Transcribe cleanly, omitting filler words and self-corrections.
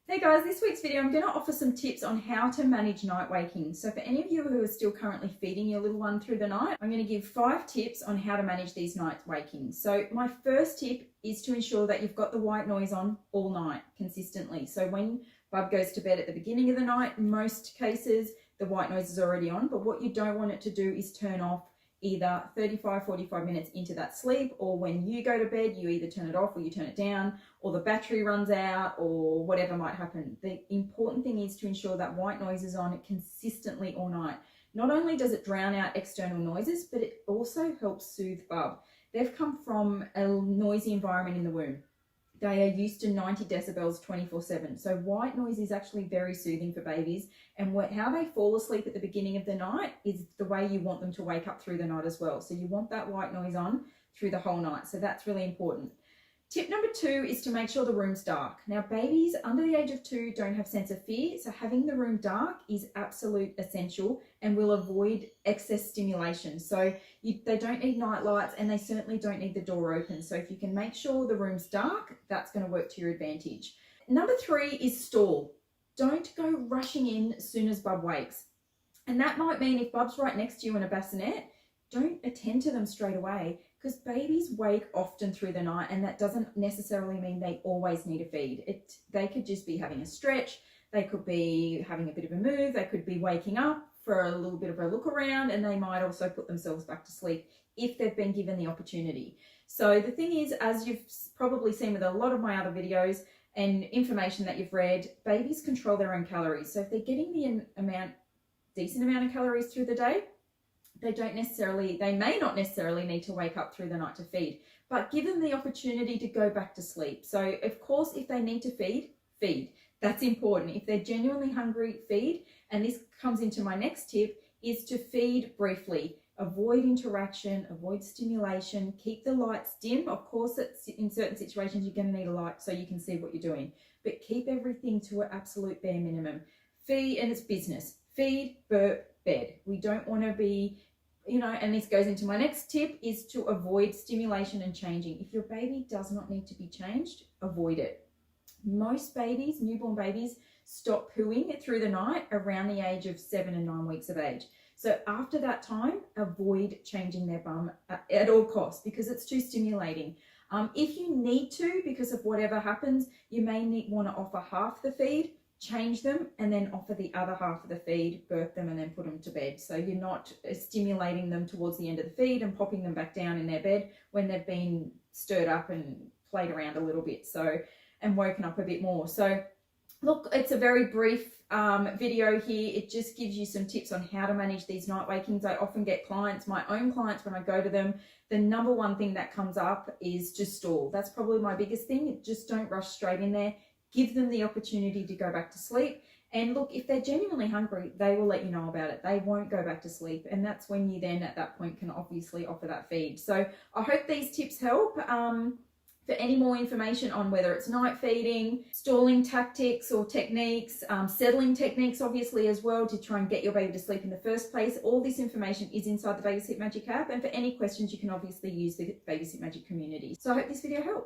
Hey guys, this week's video I'm going to offer some tips on how to manage night waking. So for any of you who are still currently feeding your little one through the night, I'm going to give 5 tips on how to manage these night wakings. So my first tip is to ensure that you've got the white noise on all night consistently. So when Bub goes to bed at the beginning of the night, in most cases the white noise is already on, but what you don't want it to do is turn off either 35-45 minutes into that sleep, or when you go to bed you either turn it off or you turn it down, or the battery runs out, or whatever might happen. The important thing is to ensure that white noise is on consistently all night. Not only does it drown out external noises, but it also helps soothe Bub. They've come from a noisy environment in the womb. They are used to 90 decibels 24/7. So white noise is actually very soothing for babies, and how they fall asleep at the beginning of the night is the way you want them to wake up through the night as well. So you want that white noise on through the whole night. So that's really important. Tip number 2 is to make sure the room's dark. Now, babies under the age of 2 don't have sense of fear, so having the room dark is absolute essential and will avoid excess stimulation. So they don't need night lights, and they certainly don't need the door open. So if you can make sure the room's dark, that's going to work to your advantage. Number 3 is stall. Don't go rushing in as soon as Bub wakes. And that might mean if Bub's right next to you in a bassinet, don't attend to them straight away, because babies wake often through the night, and that doesn't necessarily mean they always need a feed. They could just be having a stretch, they could be having a bit of a move, they could be waking up for a little bit of a look around, and they might also put themselves back to sleep if they've been given the opportunity. So the thing is, as you've probably seen with a lot of my other videos and information that you've read, babies control their own calories. So if they're getting the decent amount of calories through the day, they may not necessarily need to wake up through the night to feed, but give them the opportunity to go back to sleep. So of course, if they need to feed. That's important. If they're genuinely hungry, feed. And this comes into my next tip, is to feed briefly. Avoid interaction, avoid stimulation, keep the lights dim. Of course, in certain situations, you're going to need a light so you can see what you're doing, but keep everything to an absolute bare minimum. Feed, and it's business. Feed, burp, bed. We don't want to be, and this goes into my next tip, is to avoid stimulation and changing. If your baby does not need to be changed, avoid it. Most babies, newborn babies, stop pooing through the night around the age of 7 and 9 weeks of age. So after that time, avoid changing their bum at all costs, because it's too stimulating. If you need to, because of whatever happens, you may want to offer half the feed, change them, and then offer the other half of the feed, birth them, and then put them to bed. So you're not stimulating them towards the end of the feed and popping them back down in their bed when they've been stirred up and played around a little bit, and woken up a bit more. So look, it's a very brief video here. It just gives you some tips on how to manage these night wakings. I often get clients, my own clients, when I go to them, the number one thing that comes up is just stall. That's probably my biggest thing. Just don't rush straight in there. Give them the opportunity to go back to sleep. And look, if they're genuinely hungry, they will let you know about it. They won't go back to sleep. And that's when you then at that point can obviously offer that feed. So I hope these tips help. For any more information on whether it's night feeding, stalling tactics or techniques, settling techniques obviously as well, to try and get your baby to sleep in the first place, all this information is inside the Baby Sleep Magic app. And for any questions, you can obviously use the Baby Sleep Magic community. So I hope this video helps.